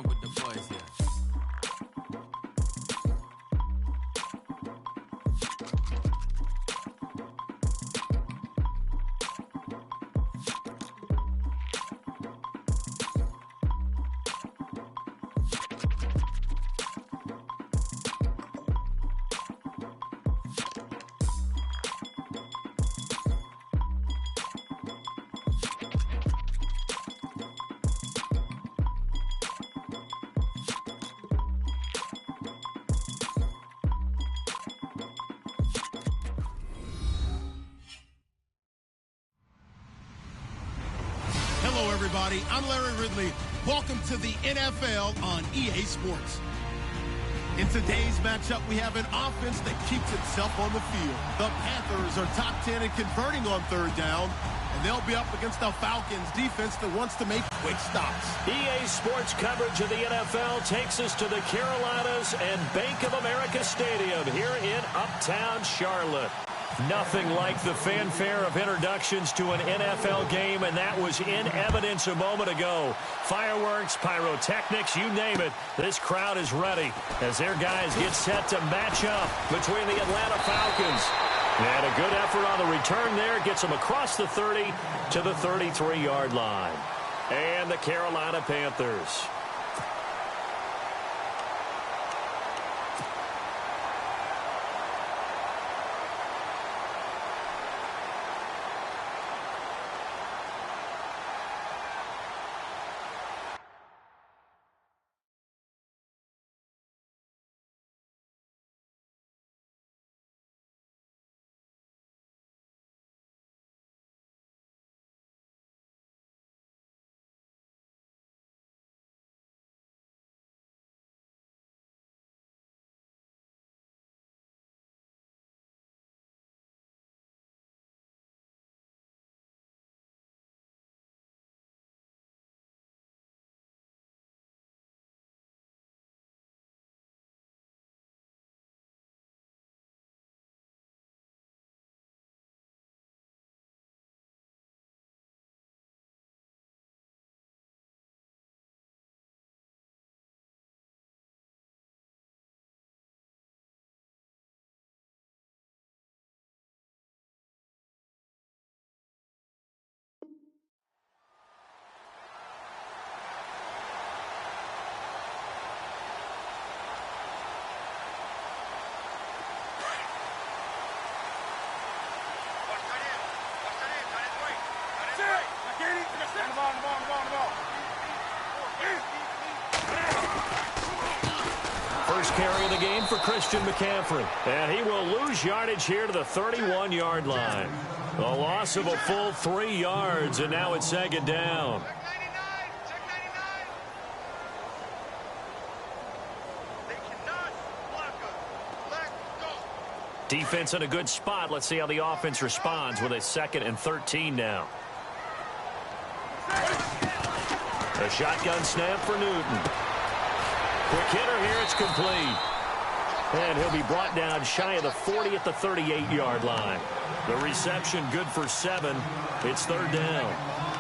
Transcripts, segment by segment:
chatting with the boys here. Hello, everybody. I'm Larry Ridley. Welcome to the NFL on EA Sports. In today's matchup, we have an offense that keeps itself on the field. The Panthers are top 10 in converting on third down, and they'll be up against the Falcons defense that wants to make quick stops. EA Sports coverage of the NFL takes us to the Carolinas and Bank of America Stadium here in Uptown Charlotte. Nothing like the fanfare of introductions to an NFL game, and that was in evidence a moment ago. Fireworks, pyrotechnics, you name it. This crowd is ready as their guys get set to match up between the Atlanta Falcons. And a good effort on the return there gets them across the 30 to the 33-yard line. And the Carolina Panthers. First carry of the game for Christian McCaffrey. And he will lose yardage here to the 31-yard line. A loss of a full 3 yards, and now it's second down. Defense in a good spot. Let's see how the offense responds with a 2nd and 13 now. A shotgun snap for Newton. Quick hitter here, it's complete. And he'll be brought down shy of the 40 at the 38-yard line. The reception good for 7. It's third down.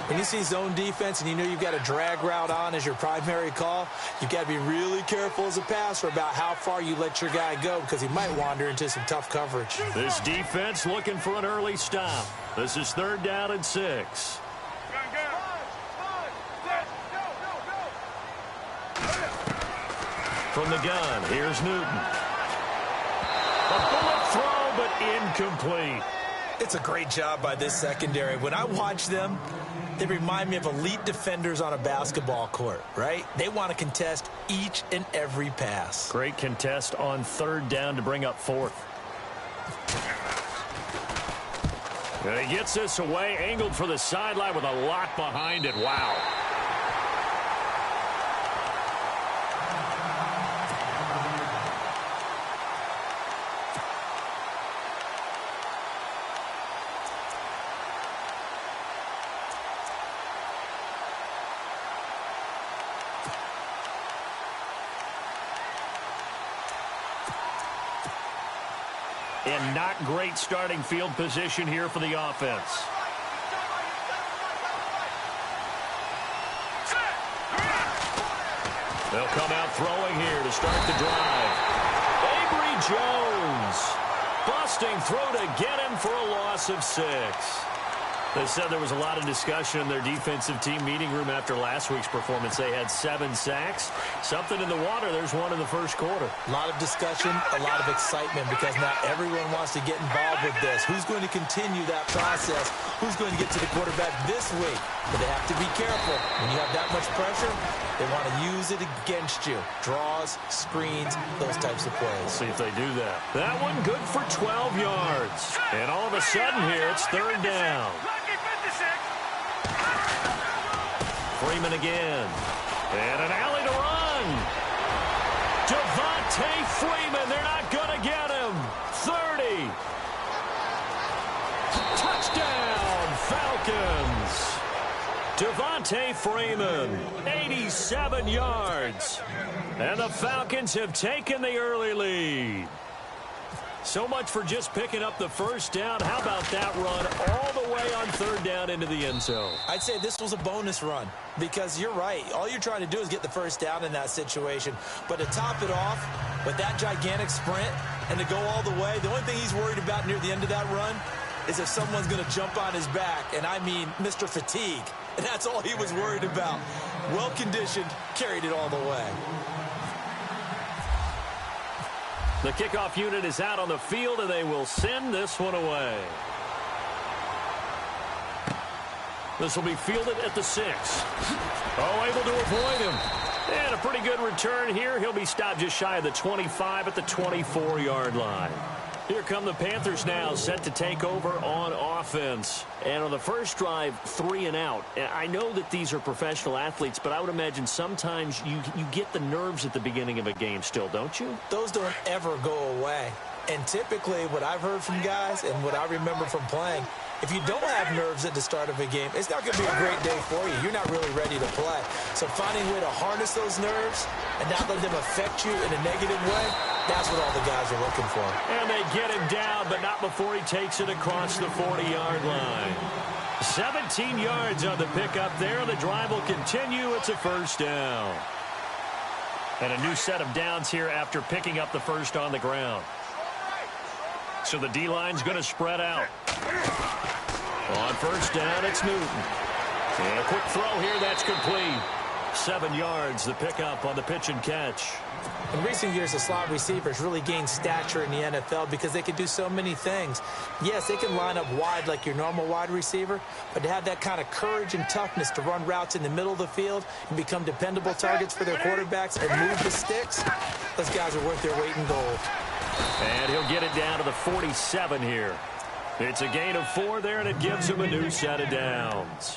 When you see zone defense and you know you've got a drag route on as your primary call, you've got to be really careful as a passer about how far you let your guy go because he might wander into some tough coverage. This defense looking for an early stop. This is third down and 6. From the gun, here's Newton. A bullet throw, but incomplete. It's a great job by this secondary. When I watch them, they remind me of elite defenders on a basketball court, right? They want to contest each and every pass. Great contest on third down to bring up 4th. And he gets this away, angled for the sideline with a lot behind it. Wow. And not great starting field position here for the offense. They'll come out throwing here to start the drive. Avery Jones busting through to get him for a loss of 6. They said there was a lot of discussion in their defensive team meeting room after last week's performance. They had 7 sacks. Something in the water. There's one in the first quarter. A lot of discussion, a lot of excitement, because now everyone wants to get involved with this. Who's going to continue that process? Who's going to get to the quarterback this week? But they have to be careful. When you have that much pressure, they want to use it against you. Draws, screens, those types of plays. See if they do that. That one good for 12 yards. And all of a sudden here, it's 3rd down. Freeman again. And an alley to run. Devontae Freeman. They're not going to get him. 30. Touchdown, Falcons. Devontae Freeman, 87 yards. And the Falcons have taken the early lead. So much for just picking up the first down. How about that run all the way on 3rd down into the end zone? I'd say this was a bonus run, because you're right. All you're trying to do is get the first down in that situation. But to top it off with that gigantic sprint and to go all the way, the only thing he's worried about near the end of that run is if someone's going to jump on his back, and I mean Mr. Fatigue. And that's all he was worried about. Well-conditioned, carried it all the way. The kickoff unit is out on the field, and they will send this one away. This will be fielded at the 6. Oh, able to avoid him. And a pretty good return here. He'll be stopped just shy of the 25 at the 24-yard line. Here come the Panthers now, set to take over on offense. And on the first drive, 3 and out. I know that these are professional athletes, but I would imagine sometimes you get the nerves at the beginning of a game still, don't you? Those don't ever go away. And typically what I've heard from guys and what I remember from playing, if you don't have nerves at the start of a game, it's not going to be a great day for you. You're not really ready to play. So finding a way to harness those nerves and not let them affect you in a negative way, that's what all the guys are looking for. And they get him down, but not before he takes it across the 40-yard line. 17 yards on the pickup there. The drive will continue. It's a first down. And a new set of downs here after picking up the first on the ground. So the D-line's going to spread out. On first down, it's Newton. And a quick throw here, that's complete. 7 yards, the pickup on the pitch and catch. In recent years, the slot receivers really gained stature in the NFL because they can do so many things. Yes, they can line up wide like your normal wide receiver, but to have that kind of courage and toughness to run routes in the middle of the field and become dependable targets for their quarterbacks and move the sticks, those guys are worth their weight in gold. And he'll get it down to the 47 here. It's a gain of 4 there, and it gives him a new set of downs.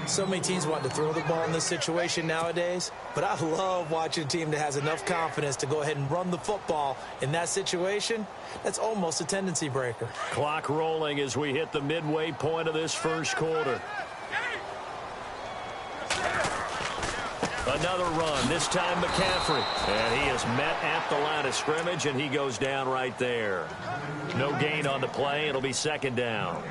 So many teams want to throw the ball in this situation nowadays, but I love watching a team that has enough confidence to go ahead and run the football. In that situation, that's almost a tendency breaker. Clock rolling as we hit the midway point of this first quarter. Another run, this time McCaffrey. And he is met at the line of scrimmage, and he goes down right there. No gain on the play. It'll be 2nd down.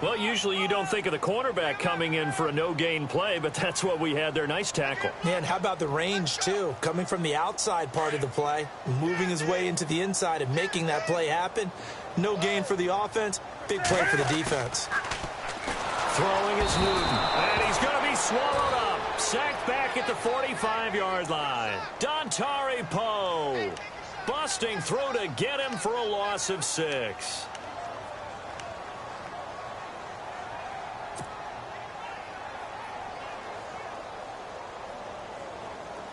Well, usually you don't think of the cornerback coming in for a no-gain play, but that's what we had there. Nice tackle. Yeah, and how about the range, too? Coming from the outside part of the play, moving his way into the inside and making that play happen. No gain for the offense, big play for the defense. Throwing is Newton, and he's going to be swallowed up. Sacked back at the 45-yard line. Dontari Poe busting through to get him for a loss of 6.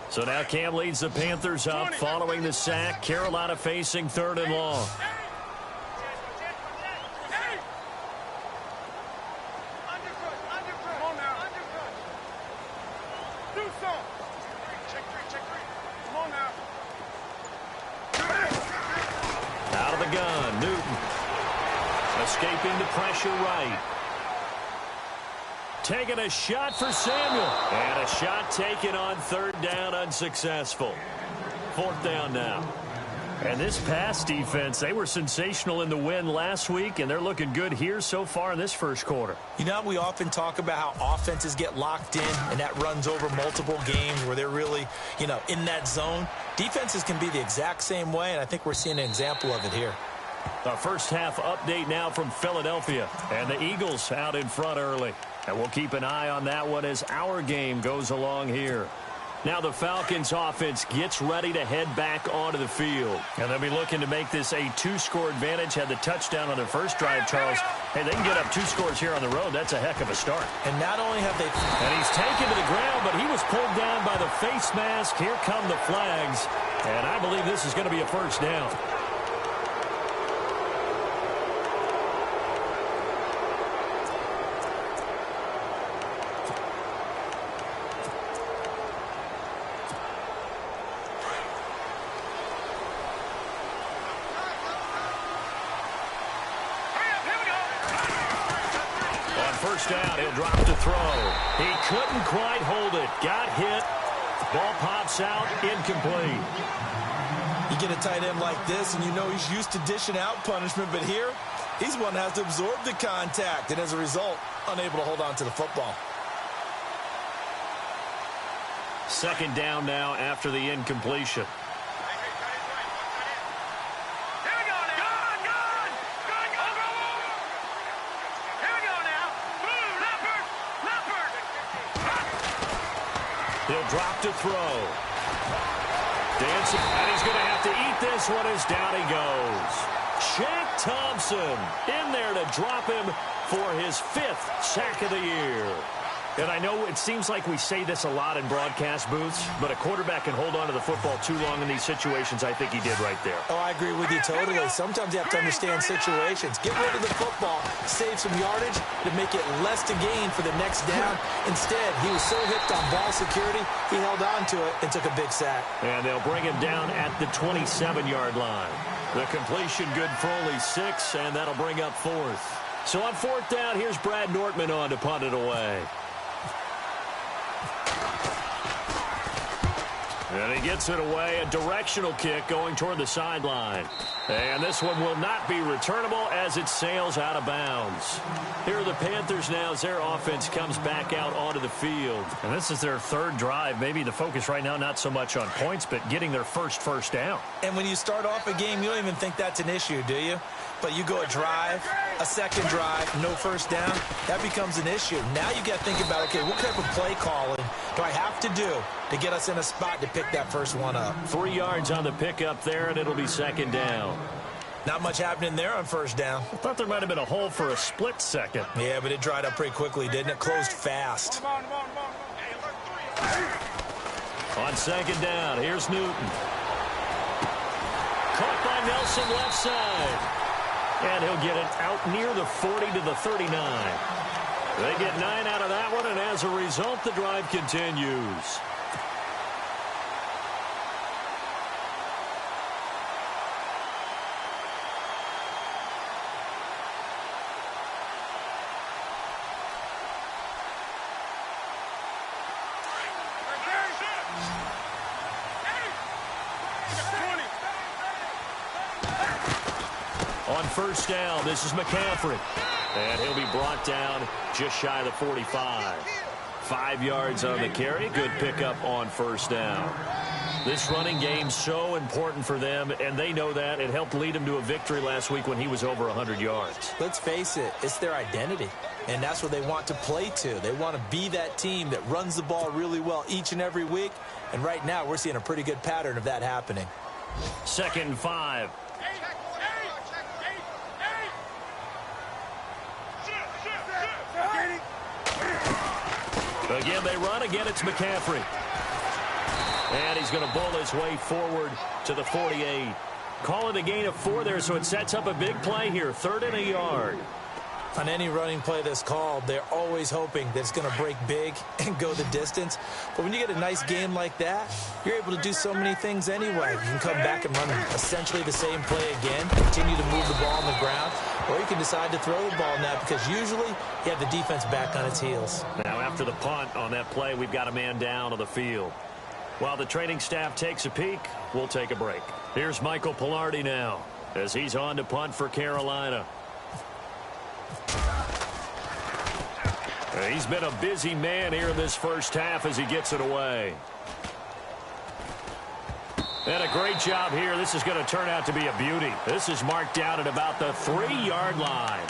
So now Cam leads the Panthers up following the sack. Carolina facing 3rd and long. Out of the gun, Newton. Escaping the pressure right. Taking a shot for Samuel. And a shot taken on 3rd down, unsuccessful. 4th down now. And this pass defense, they were sensational in the win last week, and they're looking good here so far in this first quarter. You know, we often talk about how offenses get locked in, and that runs over multiple games where they're really, in that zone. Defenses can be the exact same way, and I think we're seeing an example of it here. A first half update now from Philadelphia, and the Eagles out in front early. And we'll keep an eye on that one as our game goes along here. Now the Falcons offense gets ready to head back onto the field. And they'll be looking to make this a two-score advantage. Had the touchdown on their first drive, Charles. Hey, they can get up 2 scores here on the road. That's a heck of a start. And not only have they... And he's taken to the ground, but he was pulled down by the face mask. Here come the flags. And I believe this is going to be a first down. First down, he'll drop to throw. He couldn't quite hold it. Got hit. Ball pops out, incomplete. You get a tight end like this, and you know he's used to dishing out punishment, but here, he's one that has to absorb the contact, and as a result, unable to hold on to the football. Second down now after the incompletion. He'll drop to throw. Dancing, and he's going to have to eat this one as down he goes. Shaq Thompson in there to drop him for his 5th sack of the year. And I know it seems like we say this a lot in broadcast booths, but a quarterback can hold on to the football too long in these situations. I think he did right there. Oh, I agree with you totally. Sometimes you have to understand situations. Get rid of the football, save some yardage to make it less to gain for the next down. Instead, he was so hipped on ball security, he held on to it and took a big sack. And they'll bring him down at the 27-yard line. The completion good for only 6, and that'll bring up 4th. So on 4th down, here's Brad Nortman on to punt it away. And he gets it away, a directional kick going toward the sideline. And this one will not be returnable as it sails out of bounds. Here are the Panthers now as their offense comes back out onto the field. And this is their 3rd drive. Maybe the focus right now not so much on points, but getting their first down. And when you start off a game, you don't even think that's an issue, do you? But you go a drive, a second drive, no first down, that becomes an issue. Now you got to think about, okay, what type of play calling do I have to do to get us in a spot to pick that first one up? 3 yards on the pickup there, and it'll be 2nd down. Not much happening there on first down. I thought there might have been a hole for a split second. Yeah, but it dried up pretty quickly, didn't it? Closed fast. On 2nd down, here's Newton. Caught by Nelson left side. And he'll get it out near the 40 to the 39. They get 9 out of that one, and as a result, the drive continues. On first down, this is McCaffrey. And he'll be brought down just shy of the 45. 5 yards on the carry. Good pickup on first down. This running game so important for them, and they know that. It helped lead them to a victory last week when he was over 100 yards. Let's face it, it's their identity, and that's what they want to play to. They want to be that team that runs the ball really well each and every week, and right now we're seeing a pretty good pattern of that happening. 2nd and 5. Again, they run. Again, it's McCaffrey. And he's going to bowl his way forward to the 48. Call it a gain of 4 there, so it sets up a big play here. 3rd and a yard. On any running play that's called, they're always hoping that it's going to break big and go the distance. But when you get a nice game like that, you're able to do so many things anyway. You can come back and run essentially the same play again, continue to move the ball on the ground, or you can decide to throw the ball now because usually you have the defense back on its heels. Now after the punt on that play, we've got a man down on the field. While the training staff takes a peek, we'll take a break. Here's Michael Pilardi now as he's on to punt for Carolina. He's been a busy man here in this first half as he gets it away. And a great job here. This is going to turn out to be a beauty. This is marked out at about the 3-yard line.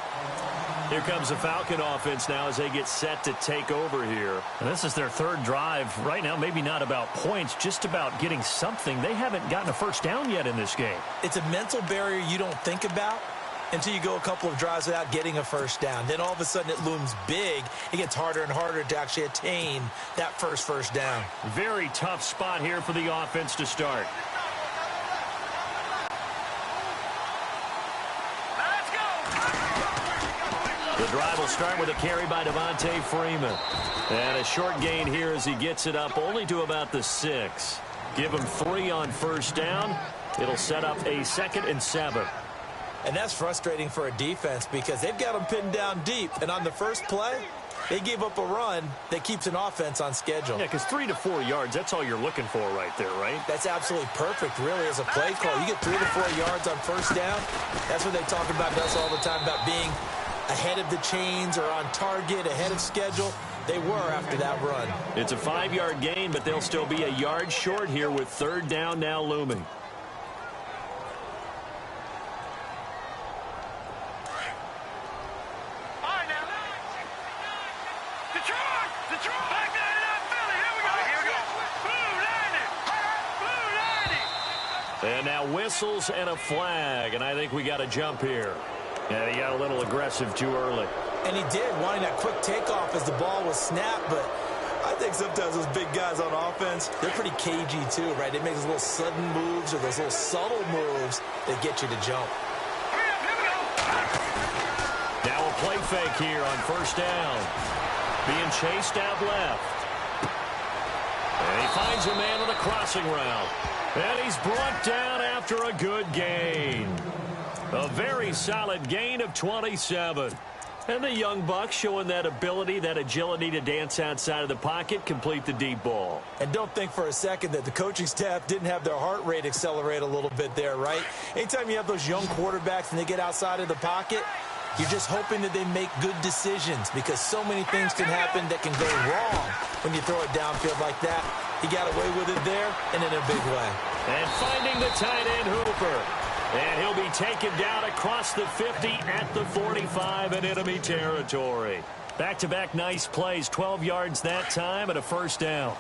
Here comes the Falcon offense now as they get set to take over here. And this is their third drive. Right now, maybe not about points, just about getting something. They haven't gotten a first down yet in this game. It's a mental barrier you don't think about until you go a couple of drives without getting a first down. Then all of a sudden it looms big. It gets harder and harder to actually attain that first down. Very tough spot here for the offense to start. The drive will start with a carry by Devontae Freeman. And a short gain here as he gets it up only to about the 6. Give him 3 on first down. It'll set up a 2nd and 7. And that's frustrating for a defense because they've got them pinned down deep. And on the first play, they gave up a run that keeps an offense on schedule. Yeah, because 3 to 4 yards, that's all you're looking for right there, right? That's absolutely perfect, really, as a play call. You get 3 to 4 yards on first down. That's what they talk about us all the time, about being ahead of the chains or on target, ahead of schedule. They were after that run. It's a 5-yard gain, but they'll still be a yard short here with 3rd down now looming. And now whistles and a flag, and I think we got a jump here. Yeah, he got a little aggressive too early. And he did, wanting that quick takeoff as the ball was snapped, but I think sometimes those big guys on offense, they're pretty cagey too, right? They make those little sudden moves or those little subtle moves that get you to jump. Now a play fake here on first down. Being chased out left. And he finds a man on a crossing route. And he's brought down after a good gain. A very solid gain of 27. And the young Bucks showing that ability, that agility to dance outside of the pocket, complete the deep ball. And don't think for a second that the coaching staff didn't have their heart rate accelerate a little bit there, right? Anytime you have those young quarterbacks and they get outside of the pocket, you're just hoping that they make good decisions because so many things can happen that can go wrong when you throw it downfield like that. He got away with it there and in a big way. And finding the tight end Hooper. And he'll be taken down across the 50 at the 45 in enemy territory. Back-to-back nice plays, 12 yards that time and a first down.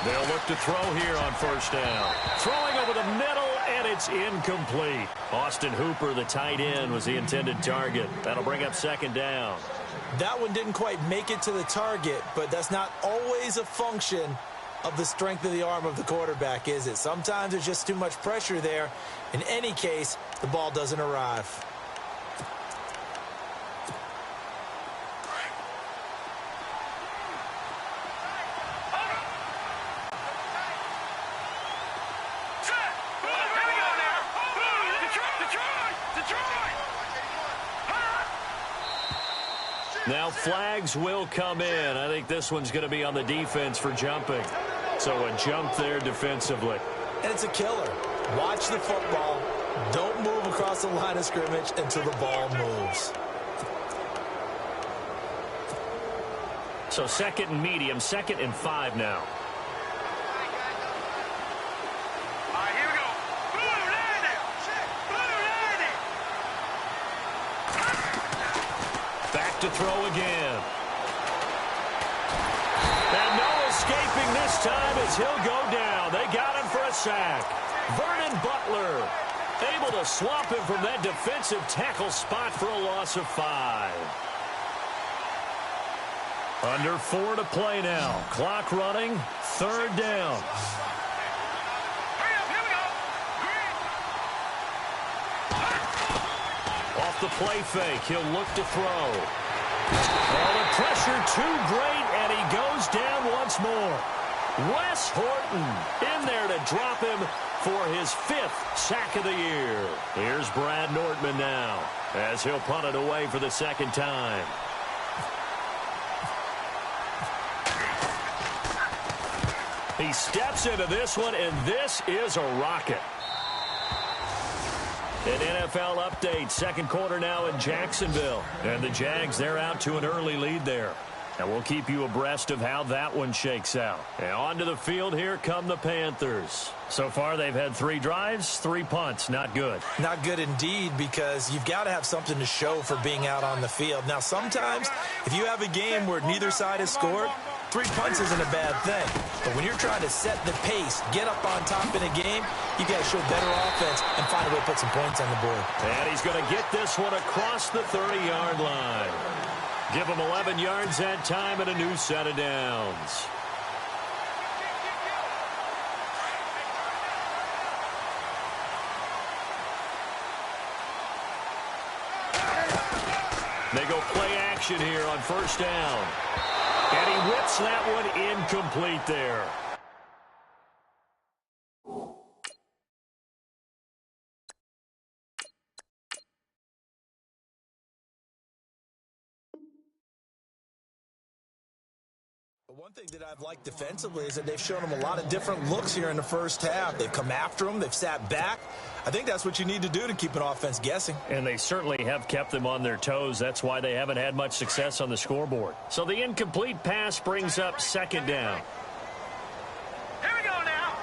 They'll look to throw here on first down. Throwing over the middle, and it's incomplete. Austin Hooper, the tight end, was the intended target. That'll bring up 2nd down. That one didn't quite make it to the target, but that's not always a function of the strength of the arm of the quarterback, is it? Sometimes there's just too much pressure there. In any case, the ball doesn't arrive. Now flags will come in. I think this one's going to be on the defense for jumping. So a jump there defensively. And it's a killer. Watch the football. Don't move across the line of scrimmage until the ball moves. So 2nd and medium, 2nd and 5 now. To throw again. And no escaping this time as he'll go down. They got him for a sack. Vernon Butler able to swap him from that defensive tackle spot for a loss of 5. Under 4 to play now. Clock running. 3rd down. Off the play fake. He'll look to throw. Oh, the pressure too great, and he goes down once more. Wes Horton in there to drop him for his 5th sack of the year. Here's Brad Nortman now as he'll punt it away for the second time. He steps into this one, and this is a rocket. An NFL update, second quarter now in Jacksonville. And the Jags, they're out to an early lead there. And we'll keep you abreast of how that one shakes out. And onto the field, here come the Panthers. So far, they've had 3 drives, 3 punts. Not good. Not good indeed, because you've got to have something to show for being out on the field. Now, sometimes, if you have a game where neither side has scored, 3 punts isn't a bad thing. But when you're trying to set the pace, get up on top in a game, you got to show better offense and find a way to put some points on the board. And he's going to get this one across the 30-yard line. Give him 11 yards that time and a new set of downs. They go play action here on first down. And he whips that one incomplete there. One thing that I've liked defensively is that they've shown them a lot of different looks here in the first half. They've come after them. They've sat back. I think that's what you need to do to keep an offense guessing. And they certainly have kept them on their toes. That's why they haven't had much success on the scoreboard. So the incomplete pass brings up second down. Here we go now.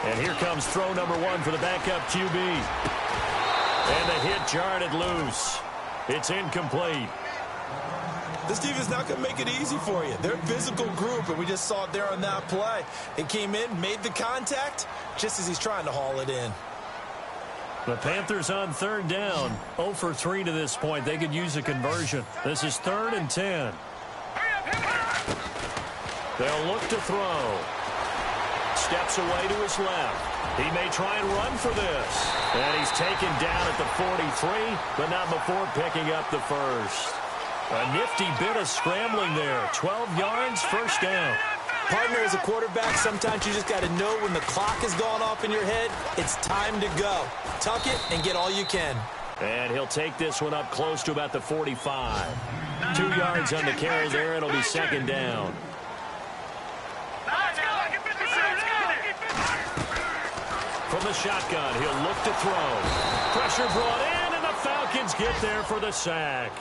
And here comes throw number 1 for the backup QB. And the hit jarred it loose. It's incomplete. This defense is not going to make it easy for you. They're a physical group, and we just saw it there on that play. It came in, made the contact, just as he's trying to haul it in. The Panthers on third down. 0 for 3 to this point. They could use a conversion. This is 3rd and 10. They'll look to throw. Steps away to his left. He may try and run for this. And he's taken down at the 43, but not before picking up the first. A nifty bit of scrambling there. 12 yards, first down. Partner, as a quarterback, sometimes you just got to know when the clock has gone off in your head, it's time to go. Tuck it and get all you can. And he'll take this one up close to about the 45. 2 yards on the carry there. It'll be second down. From the shotgun, he'll look to throw. Pressure brought in, and the Falcons get there for the sack.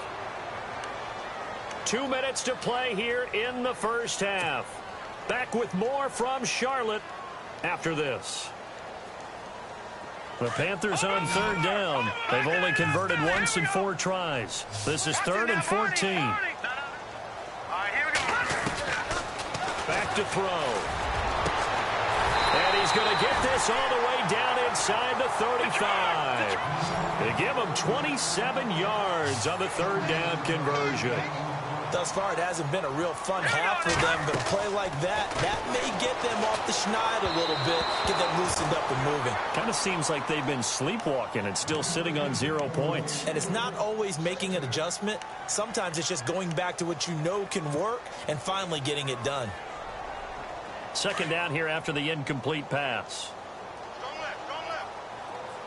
2 minutes to play here in the first half. Back with more from Charlotte after this. The Panthers on third down. They've only converted once in 4 tries. This is 3rd and 14. Back to throw. And he's going to get this all the way down inside the 35. They give him 27 yards on the 3rd down conversion. Thus far, it hasn't been a real fun half for them, but a play like that may get them off the schneid a little bit, get them loosened up and moving. Kind of seems like they've been sleepwalking and still sitting on 0 points. And it's not always making an adjustment. Sometimes it's just going back to what you know can work and finally getting it done. Second down here after the incomplete pass.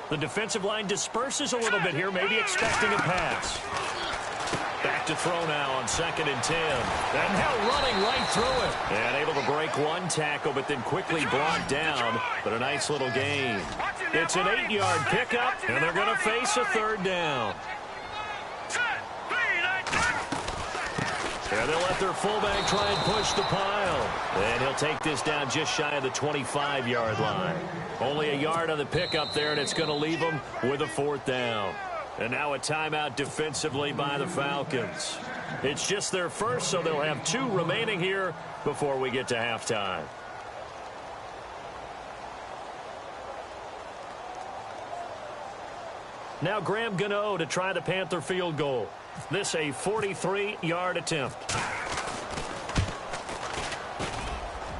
The defensive line disperses a little bit here, maybe expecting a pass. Back to throw now on 2nd and 10. And now running right through it. And able to break one tackle, but then quickly brought down. But a nice little gain. It's an 8-yard pickup, and they're going to face a 3rd down. And they'll let their fullback try and push the pile. And he'll take this down just shy of the 25-yard line. Only a yard on the pickup there, and it's going to leave them with a 4th down. And now a timeout defensively by the Falcons. It's just their first, so they'll have 2 remaining here before we get to halftime. Now Graham Gano to try the Panther field goal. This a 43-yard attempt.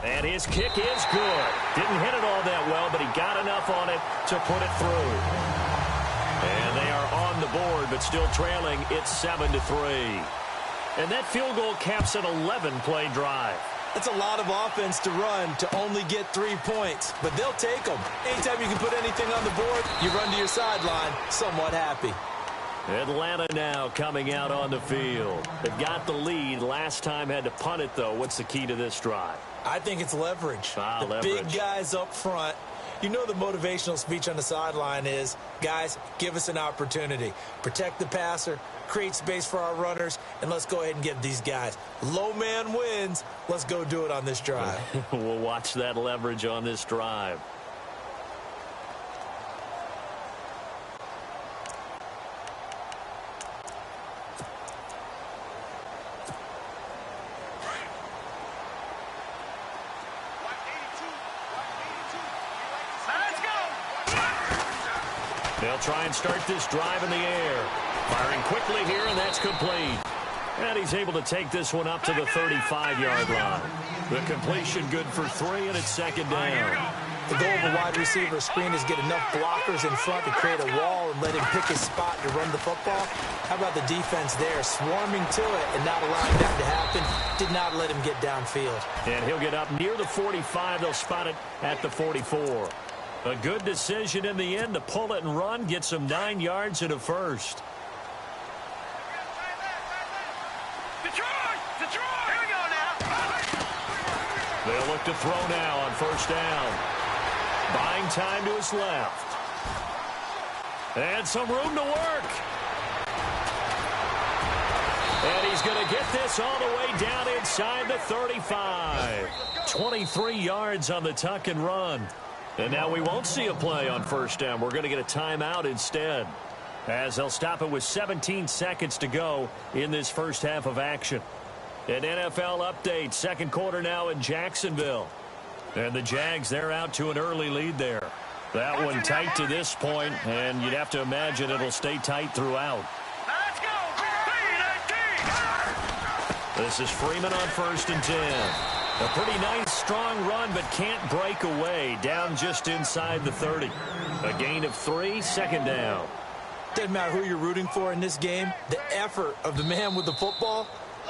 And his kick is good. Didn't hit it all that well, but he got enough on it to put it through. And they are on the board, but still trailing. It's 7-3. And that field goal caps an 11-play drive. That's a lot of offense to run to only get 3 points, but they'll take them. Anytime you can put anything on the board, you run to your sideline somewhat happy. Atlanta now coming out on the field. They've got the lead. Last time had to punt it, though. What's the key to this drive? I think it's leverage. Leverage. Big guys up front. You know the motivational speech on the sideline is, guys, give us an opportunity. Protect the passer, create space for our runners, and let's go ahead and give these guys. Low man wins. Let's go do it on this drive. We'll watch that leverage on this drive. They'll try and start this drive in the air. Firing quickly here, and that's complete. And he's able to take this one up to the 35-yard line. The completion good for 3, and it's second down. The goal of a wide receiver screen is get enough blockers in front to create a wall and let him pick his spot to run the football. How about the defense there, swarming to it and not allowing that to happen? Did not let him get downfield. And he'll get up near the 45. They'll spot it at the 44. A good decision in the end to pull it and run, gets him 9 yards and a first. Detroit! Here we go now. They'll look to throw now on first down. Buying time to his left. And some room to work. And he's going to get this all the way down inside the 35. 23 yards on the tuck and run. And now we won't see a play on first down. We're going to get a timeout instead, as they'll stop it with 17 seconds to go in this first half of action. An NFL update, second quarter now in Jacksonville. And the Jags, they're out to an early lead there. That one tight to this point, and you'd have to imagine it'll stay tight throughout. Let's go. This is Freeman on 1st and 10. A pretty nice, strong run, but can't break away. Down just inside the 30. A gain of 3, second down. Doesn't matter who you're rooting for in this game. The effort of the man with the football,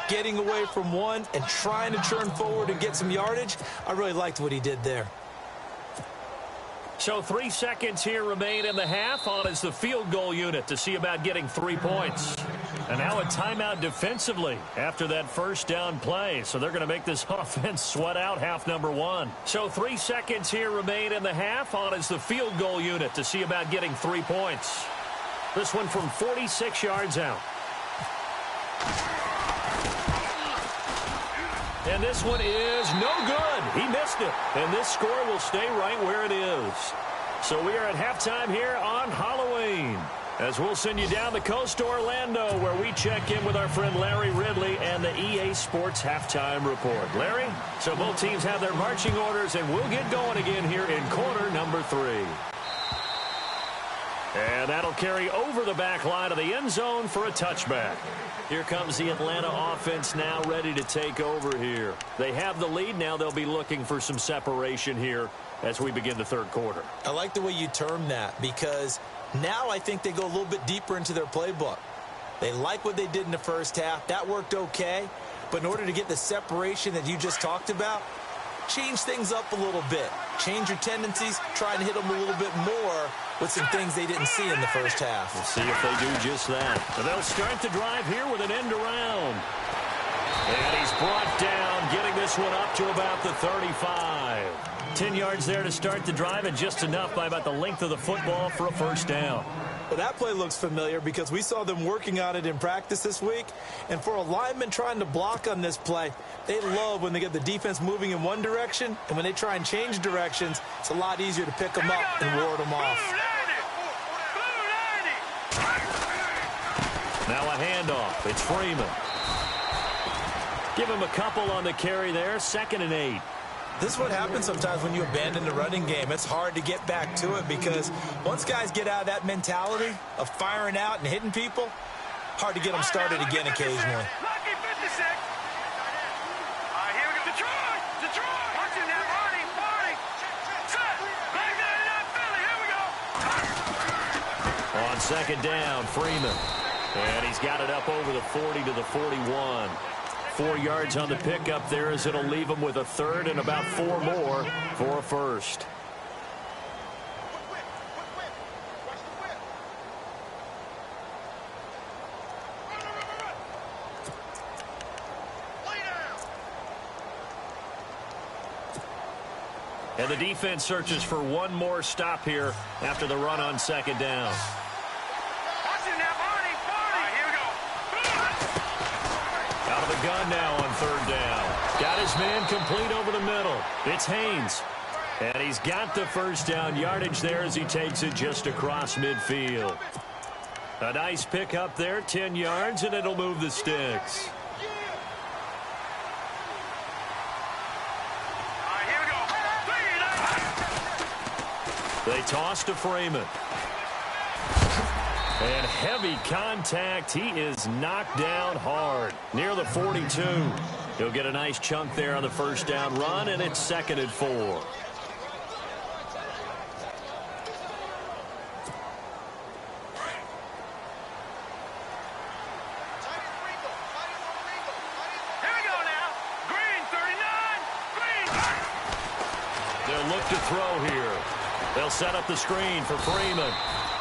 getting away from one and trying to turn forward and get some yardage, I really liked what he did there. So 3 seconds here remain in the half. On is the field goal unit to see about getting 3 points. And now a timeout defensively after that first down play. So they're going to make this offense sweat out half number 1. So 3 seconds here remain in the half. On is the field goal unit to see about getting 3 points. This one from 46 yards out. And this one is no good. He missed it. And this score will stay right where it is. So we are at halftime here on Halloween, as we'll send you down the coast to Orlando, where we check in with our friend Larry Ridley and the EA Sports Halftime Report. Larry, so both teams have their marching orders, and we'll get going again here in quarter number 3. And that'll carry over the back line of the end zone for a touchback. Here comes the Atlanta offense now ready to take over here. They have the lead. Now they'll be looking for some separation here as we begin the third quarter. I like the way you term that, because now I think they go a little bit deeper into their playbook. They like what they did in the first half. That worked okay. But in order to get the separation that you just talked about, change things up a little bit. Change your tendencies. Try and hit them a little bit more with some things they didn't see in the first half. We'll see if they do just that. And they'll start the drive here with an end around. And he's brought down, getting this one up to about the 35. 10 yards there to start the drive, and just enough by about the length of the football for a first down. Well, that play looks familiar because we saw them working on it in practice this week. And for a lineman trying to block on this play, they love when they get the defense moving in one direction. And when they try and change directions, it's a lot easier to pick them up and ward them off. Now a handoff. It's Freeman. Give him a couple on the carry there. 2nd and 8. This is what happens sometimes when you abandon the running game. It's hard to get back to it because once guys get out of that mentality of firing out and hitting people, hard to get them started again occasionally. Lucky 56. All right, here we go. Detroit. Watch it now, Marty. Set. Back there, not Philly. Here we go. On 2nd down, Freeman. And he's got it up over the 40 to the 41. 4 yards on the pickup there as it'll leave him with a third and about 4 more for a first. And the defense searches for one more stop here after the run on second down. Out of the gun now on third down. Got his man complete over the middle. It's Haynes. And he's got the first down yardage there as he takes it just across midfield. A nice pickup there, 10 yards, and it'll move the sticks. They toss to Freeman. And heavy contact. He is knocked down hard near the 42. He'll get a nice chunk there on the first down run, and it's 2nd and 4. They'll look to throw here. They'll set up the screen for Freeman.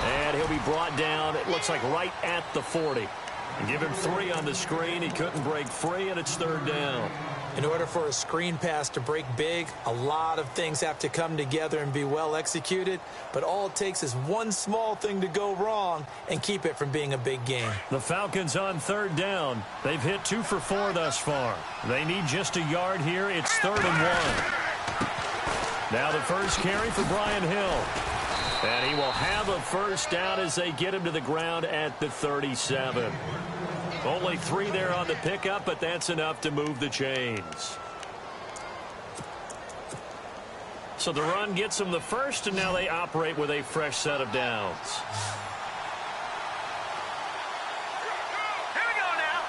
And he'll be brought down, it looks like right at the 40. And give him 3 on the screen. He couldn't break free, and it's third down. In order for a screen pass to break big, a lot of things have to come together and be well executed. But all it takes is one small thing to go wrong and keep it from being a big game. The Falcons on third down. They've hit 2 for 4 thus far. They need just a yard here. It's 3rd and 1. Now the first carry for Brian Hill. And he will have a first down as they get him to the ground at the 37. Only 3 there on the pickup, but that's enough to move the chains. So the run gets them the first, and now they operate with a fresh set of downs. Here we go now.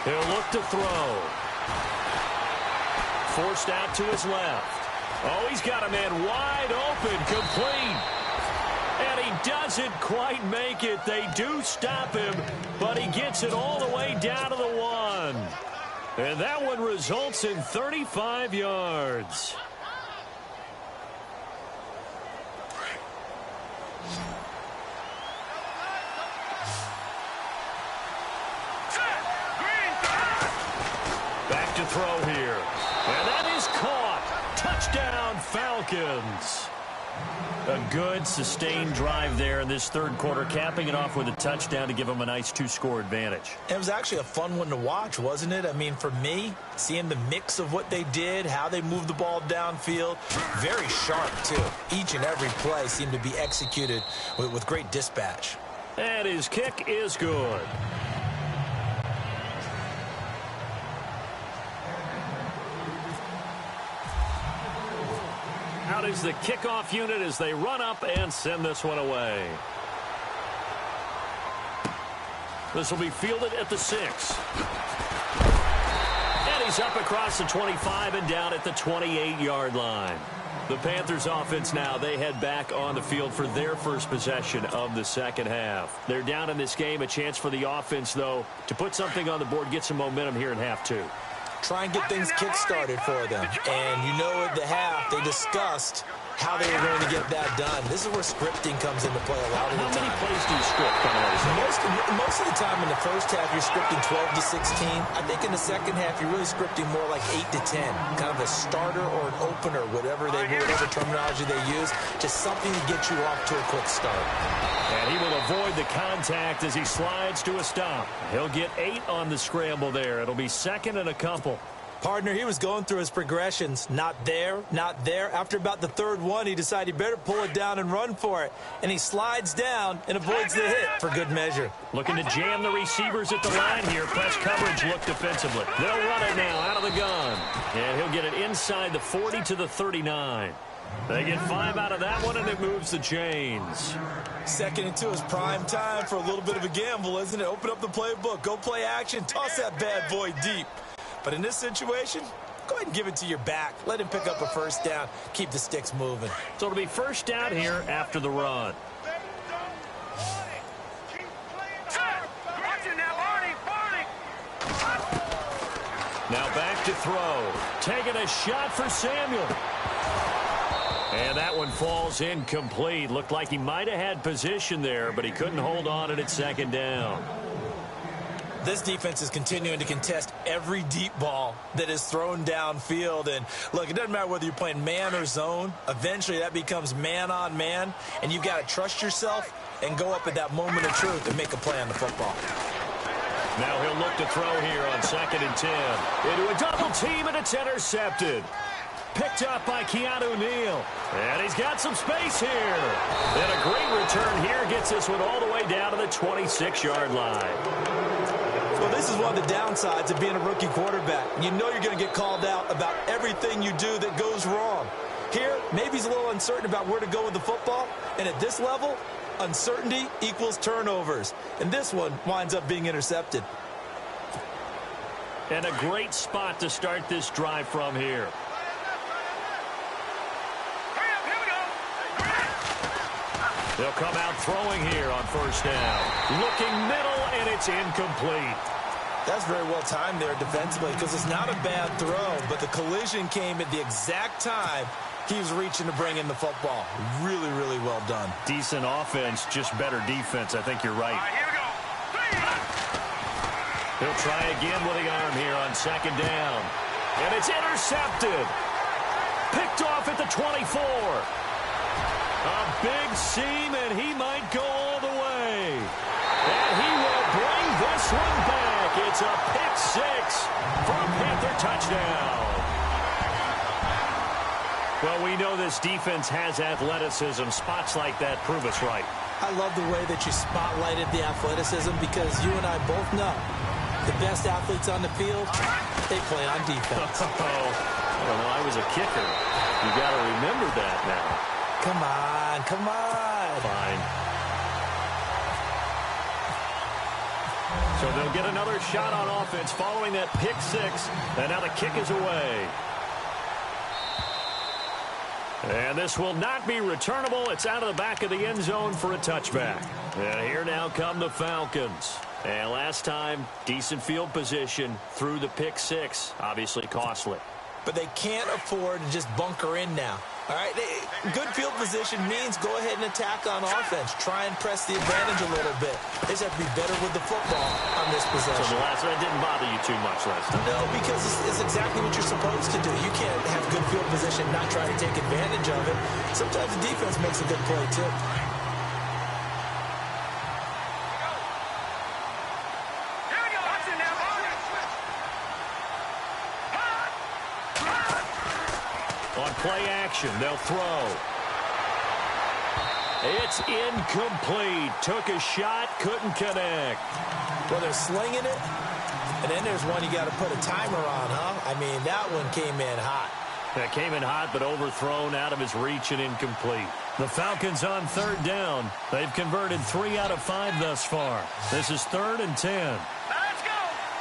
3-19. He'll look to throw. Forced out to his left. Oh, he's got a man wide open, complete. And he doesn't quite make it. They do stop him, but he gets it all the way down to the 1. And that one results in 35 yards. Back to throw here. And that is caught. Touchdown, Falcons. A good, sustained drive there in this third quarter, capping it off with a touchdown to give them a nice 2-score advantage. It was actually a fun one to watch, wasn't it? I mean, for me, seeing the mix of what they did, how they moved the ball downfield, very sharp, too. Each and every play seemed to be executed with great dispatch. And his kick is good. Out is the kickoff unit as they run up and send this one away. This will be fielded at the 6. And he's up across the 25 and down at the 28-yard line. The Panthers offense now, they head back on the field for their first possession of the second half. They're down in this game. A chance for the offense, though, to put something on the board, get some momentum here in half 2. Try and get things kick-started for them. And you know at the half, they discussed how they were going to get that done. This is where scripting comes into play a lot of the time. How many plays do you script? Most of the time in the first half, you're scripting 12 to 16. I think in the second half, you're really scripting more like 8 to 10. Kind of a starter or an opener, whatever terminology they use. Just something to get you off to a quick start. And he will avoid the contact as he slides to a stop. He'll get 8 on the scramble there. It'll be 2nd and a couple. Partner, he was going through his progressions. Not there, not there. After about the 3rd one, he decided he better pull it down and run for it. And he slides down and avoids the hit for good measure. Looking to jam the receivers at the line here. Press coverage look defensively. They'll run it now out of the gun. And he'll get it inside the 40 to the 39. They get 5 out of that one, and it moves the chains. 2nd and 2 is prime time for a little bit of a gamble, isn't it? Open up the playbook. Go play action. Toss that bad boy deep. But in this situation, go ahead and give it to your back. Let him pick up a first down. Keep the sticks moving. So it'll be first down here after the run. Now back to throw. Taking a shot for Samuel. And that one falls incomplete. Looked like he might have had position there, but he couldn't hold on at second down. This defense is continuing to contest every deep ball that is thrown downfield. And, look, it doesn't matter whether you're playing man or zone. Eventually, that becomes man on man, and you've got to trust yourself and go up at that moment of truth and make a play on the football. Now he'll look to throw here on 2nd and 10. Into a double team, and it's intercepted. Picked up by Keanu Neal. And he's got some space here. And a great return here gets this one all the way down to the 26-yard line. Well, this is one of the downsides of being a rookie quarterback. You know you're going to get called out about everything you do that goes wrong. Here, maybe he's a little uncertain about where to go with the football. And at this level, uncertainty equals turnovers. And this one winds up being intercepted. And a great spot to start this drive from here. They'll come out throwing here on first down. Looking middle, and it's incomplete. That's very well timed there defensively because it's not a bad throw, but the collision came at the exact time he was reaching to bring in the football. Really, really well done. Decent offense, just better defense. I think you're right. Here we go. He'll try again with the arm here on 2nd down. And it's intercepted. Picked off at the 24. A big seam, and he might go all the way. And he will bring this one back. It's a pick six for a Panther touchdown. Well, we know this defense has athleticism. Spots like that prove us right. I love the way that you spotlighted the athleticism because you and I both know the best athletes on the field, they play on defense. Well, I was a kicker. You got to remember that now. Come on, come on. Fine. So they'll get another shot on offense following that pick six. And now the kick is away. And this will not be returnable. It's out of the back of the end zone for a touchback. And here now come the Falcons. And last time, decent field position through the pick six. Obviously costly. But they can't afford to just bunker in now. All right, good field position means go ahead and attack on offense. Try and press the advantage a little bit. They just have to be better with the football on this possession. So the last one didn't bother you too much last time? No, because it's exactly what you're supposed to do. You can't have good field position, not try to take advantage of it. Sometimes the defense makes a good play, too. Play action. They'll throw. It's incomplete. Took a shot. Couldn't connect. Well, they're slinging it. And then there's one you got to put a timer on, huh? I mean, that one came in hot. That came in hot, but overthrown out of his reach and incomplete. The Falcons on 3rd down. They've converted 3 out of 5 thus far. This is 3rd and 10. Let's go.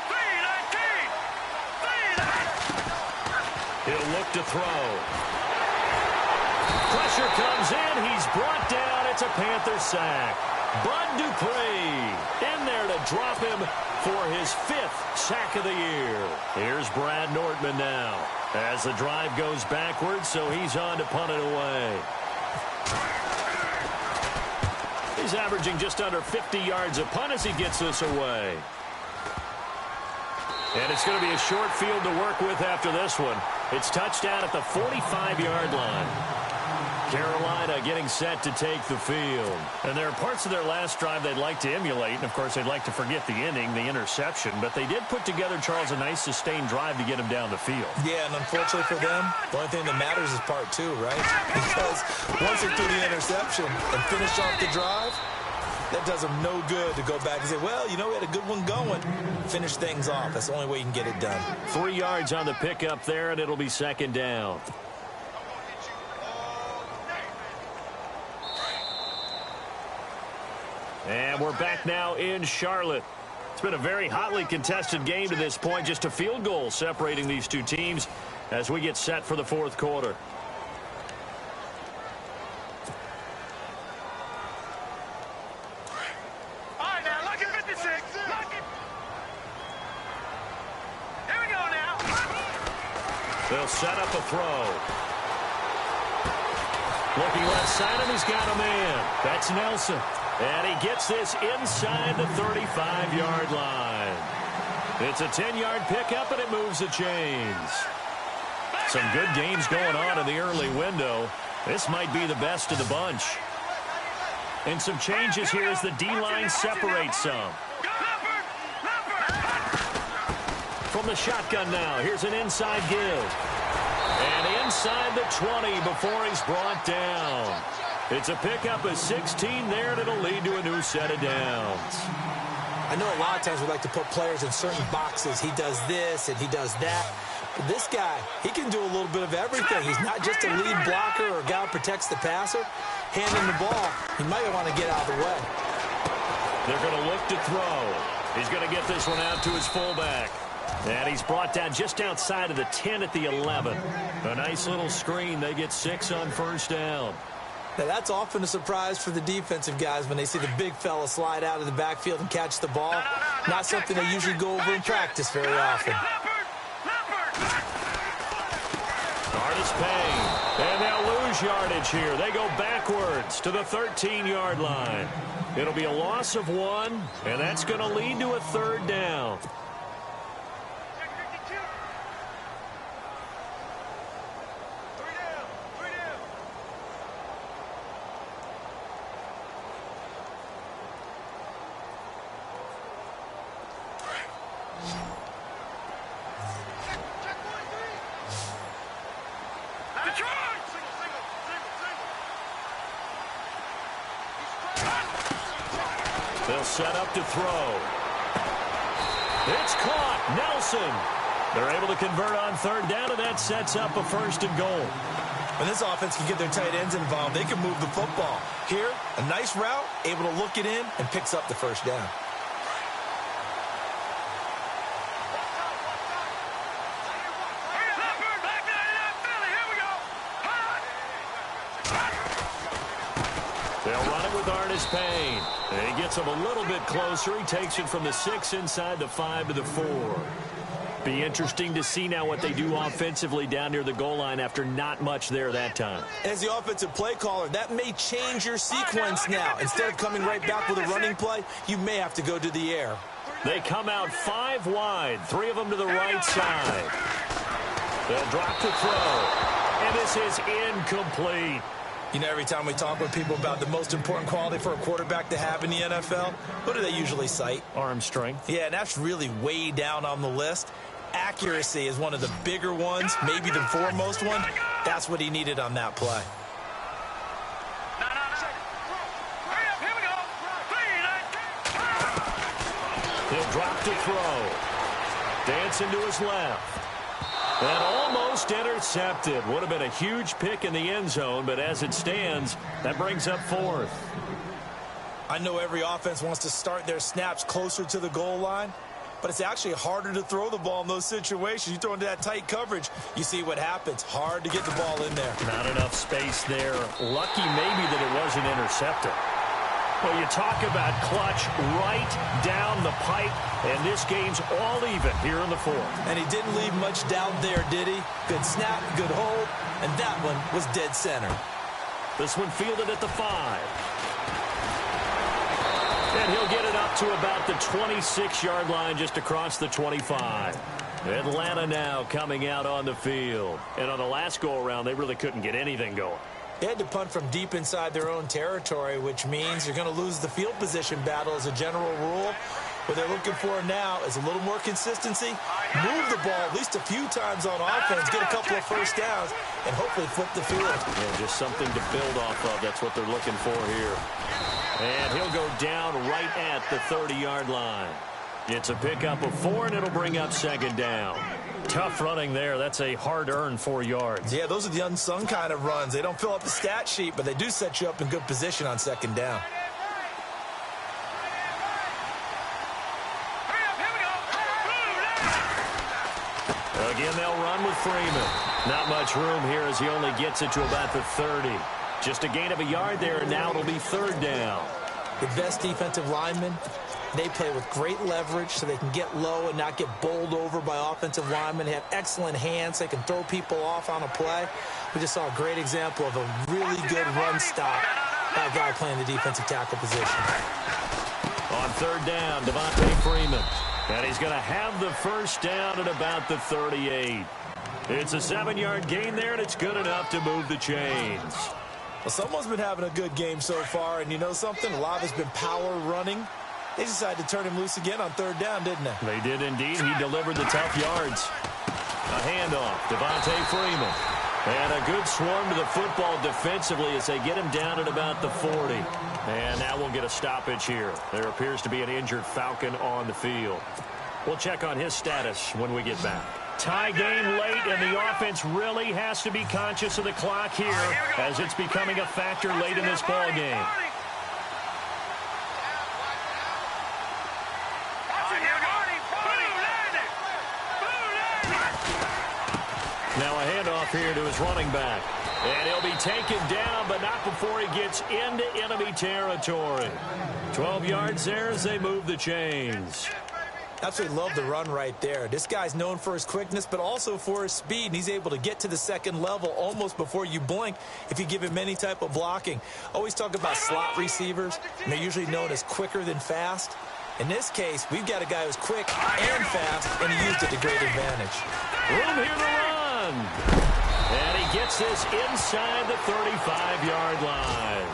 3-19. He'll look to throw. Pressure comes in. He's brought down. It's a Panther sack. Bud Dupree in there to drop him for his 5th sack of the year. Here's Brad Nortman now as the drive goes backwards, so he's on to punt it away. He's averaging just under 50 yards a punt as he gets this away. And it's going to be a short field to work with after this one. It's touchdown at the 45-yard line. Carolina getting set to take the field. And there are parts of their last drive they'd like to emulate. And, of course, they'd like to forget the inning, the interception. But they did put together, Charles, a nice sustained drive to get him down the field. Yeah, and unfortunately for them, the only thing that matters is part 2, right? Because once they threw the interception and finished off the drive, that does them no good to go back and say, well, you know, we had a good one going. Finish things off. That's the only way you can get it done. 3 yards on the pickup there, and it'll be 2nd down. And we're back now in Charlotte. It's been a very hotly contested game to this point. Just a field goal separating these two teams. as we get set for the fourth quarter. All right, now, look at 56. Look at... Here we go now. They'll set up a throw. Looking left side, and he's got a man. That's Nelson. And he gets this inside the 35-yard line. It's a 10-yard pickup, and it moves the chains. Some good games going on in the early window. This might be the best of the bunch. And some changes here as the D-line separates some. From the shotgun now, here's an inside give. And inside the 20 before he's brought down. It's a pickup of 16 there, and it'll lead to a new set of downs. I know a lot of times we like to put players in certain boxes. He does this and he does that. But this guy, he can do a little bit of everything. He's not just a lead blocker or a guy who protects the passer. Handing the ball, he might want to get out of the way. They're going to look to throw. He's going to get this one out to his fullback. And he's brought down just outside of the 10 at the 11. A nice little screen. They get 6 on first down. Now, that's often a surprise for the defensive guys when they see the big fella slide out of the backfield and catch the ball. Not something they usually go over in practice very often. Artis Payne. And they'll lose yardage here. They go backwards to the 13-yard line. It'll be a loss of 1, and that's going to lead to a third down. They'll set up to throw. It's caught. Nelson. They're able to convert on third down, and that sets up a first and goal. When this offense can get their tight ends involved, they can move the football. Here, a nice route, able to look it in, and picks up the first down. They'll run it with Artis Payne. And he gets him a little bit closer. He takes it from the 6 inside the 5 to the 4. Be interesting to see now what they do offensively down near the goal line after not much there that time. As the offensive play caller, that may change your sequence now. Instead of coming right back with a running play, you may have to go to the air. They come out 5 wide, 3 of them to the right side. They'll drop to throw, and this is incomplete. You know, every time we talk with people about the most important quality for a quarterback to have in the NFL, what do they usually cite? Arm strength. Yeah, and that's really way down on the list. Accuracy is one of the bigger ones, maybe the foremost one. That's what he needed on that play. He'll drop to throw. Dancing to his left. And almost intercepted. Would have been a huge pick in the end zone, but as it stands, that brings up 4th. I know every offense wants to start their snaps closer to the goal line, but it's actually harder to throw the ball in those situations. You throw into that tight coverage, you see what happens. Hard to get the ball in there. Not enough space there. Lucky maybe that it wasn't intercepted. Well, you talk about clutch right down the pipe, and this game's all even here in the 4th. And he didn't leave much doubt there, did he? Good snap, good hold, and that one was dead center. This one fielded at the 5. And he'll get it up to about the 26-yard line just across the 25. Atlanta now coming out on the field. And on the last go-around, they really couldn't get anything going. They had to punt from deep inside their own territory, which means you're going to lose the field position battle as a general rule. What they're looking for now is a little more consistency, move the ball at least a few times on offense, get a couple of first downs, and hopefully flip the field. Yeah, just something to build off of. That's what they're looking for here. And he'll go down right at the 30-yard line. It's a pickup of 4, and it'll bring up 2nd down. Tough running there. That's a hard-earned 4 yards. Yeah, those are the unsung kind of runs. They don't fill up the stat sheet, but they do set you up in good position on 2nd down. Again, they'll run with Freeman. Not much room here as he only gets it to about the 30. Just a gain of a yard there, and now it'll be third down. The best defensive linemen, they play with great leverage so they can get low and not get bowled over by offensive linemen. They have excellent hands. They can throw people off on a play. We just saw a great example of a really good run stop by a guy playing the defensive tackle position. On third down, Devontae Freeman. And he's going to have the first down at about the 38. It's a 7-yard gain there, and it's good enough to move the chains. Well, someone's been having a good game so far, and you know something? A lot has been power running. They decided to turn him loose again on third down, didn't they? They did indeed. He delivered the tough yards. A handoff, Devontae Freeman. And a good swarm to the football defensively as they get him down at about the 40. And now we'll get a stoppage here. There appears to be an injured Falcon on the field. We'll check on his status when we get back. Tie game late, and the offense really has to be conscious of the clock here as it's becoming a factor late in this ball game. Now a handoff here to his running back. And he'll be taken down, but not before he gets into enemy territory. 12 yards there as they move the chains. Absolutely love the run right there. This guy's known for his quickness, but also for his speed, and he's able to get to the second level almost before you blink if you give him any type of blocking. Always talk about slot receivers, and they're usually known as quicker than fast. In this case, we've got a guy who's quick and fast, and he used it to great advantage. Room here to run. And he gets this inside the 35-yard line.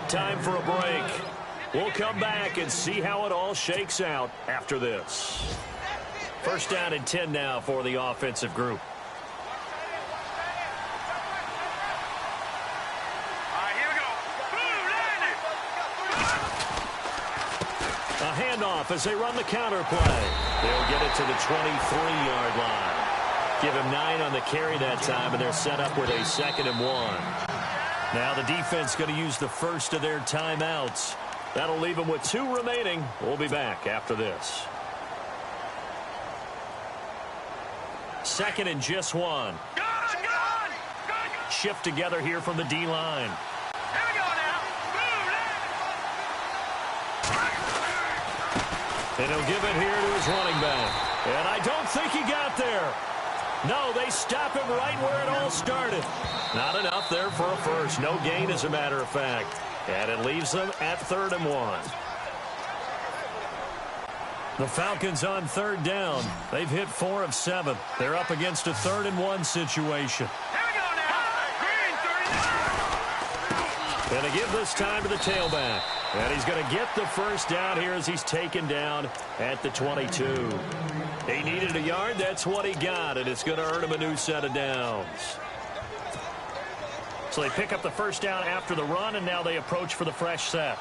Time for a break. We'll come back and see how it all shakes out after this. First down and 10 now for the offensive group. A handoff as they run the counter play. They'll get it to the 23-yard line. Give him 9 on the carry that time, and they're set up with a 2nd and 1. Now the defense going to use the first of their timeouts. That'll leave them with 2 remaining. We'll be back after this. 2nd and just 1. Shift together here from the D-line. And he'll give it here to his running back. And I don't think he got there. No, they stop him right where it all started. Not enough there for a first. No gain, as a matter of fact. And it leaves them at 3rd and 1. The Falcons on 3rd down. They've hit 4 of 7. They're up against a 3rd and 1 situation. And to give this time to the tailback. And he's going to get the first down here as he's taken down at the 22. He needed a yard. That's what he got, and it's going to earn him a new set of downs. So they pick up the first down after the run, and now they approach for the fresh set.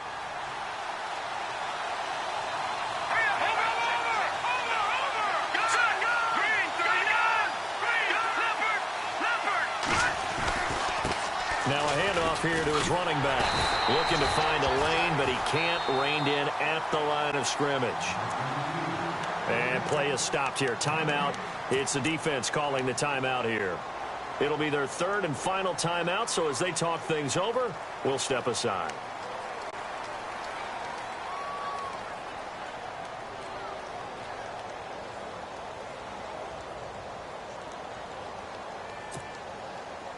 Now a handoff here to his running back. Looking to find a lane, but he can't. Reined in at the line of scrimmage. And play is stopped here. Timeout. It's the defense calling the timeout here. It'll be their 3rd and final timeout, so as they talk things over, we'll step aside.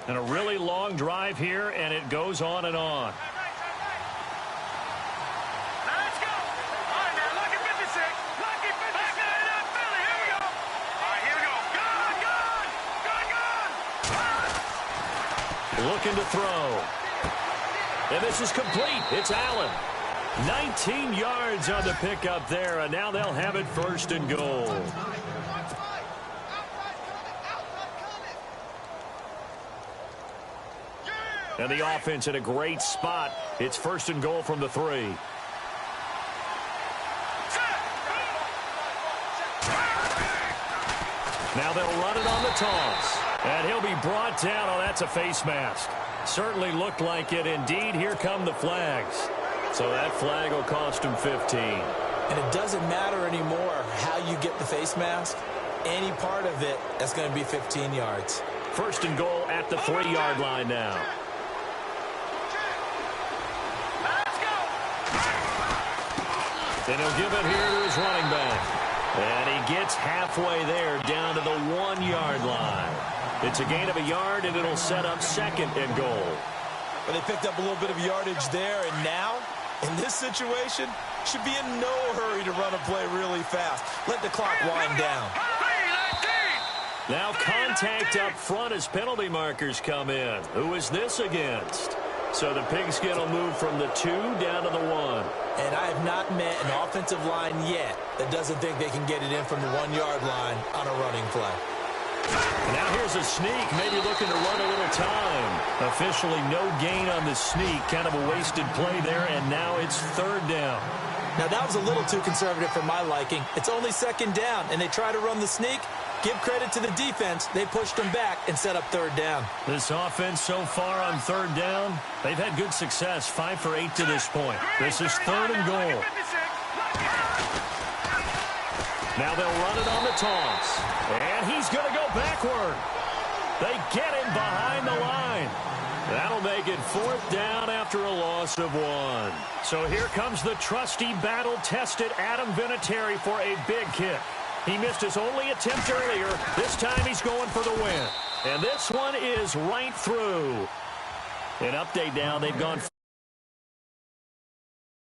And a really long drive here, and it goes on and on. Looking to throw. And this is complete. It's Allen. 19 yards on the pickup there, and now they'll have it 1st and goal. And the offense in a great spot. It's 1st and goal from the 3. Now they'll run it on the toss. And he'll be brought down. Oh, that's a face mask. Certainly looked like it. Indeed, here come the flags. So that flag will cost him 15. And it doesn't matter anymore how you get the face mask. any part of it, that's going to be 15 yards. First and goal at the 3-yard line now. Let's go. And he'll give it here to his running back. And he gets halfway there down to the 1-yard line. It's a gain of a yard, and it'll set up second and goal. But they picked up a little bit of yardage there, and now, in this situation, should be in no hurry to run a play really fast. Let the clock wind down. Now contact up front as penalty markers come in. Who is this against? So the Pigskin will move from the 2 down to the 1. And I have not met an offensive line yet that doesn't think they can get it in from the 1-yard line on a running play. Now here's a sneak, maybe looking to run a little time. Officially no gain on the sneak, kind of a wasted play there, and now it's 3rd down. Now that was a little too conservative for my liking. It's only 2nd down, and they try to run the sneak. Give credit to the defense. They pushed them back and set up 3rd down. This offense so far on 3rd down, they've had good success, 5 for 8 to this point. This is 3rd and goal. Now they'll run it on the toss. And he's going to go backward. They get him behind the line. That'll make it 4th down after a loss of 1. So here comes the trusty, battle-tested Adam Vinatieri for a big kick. He missed his only attempt earlier. This time he's going for the win. And this one is right through. An update now. They've gone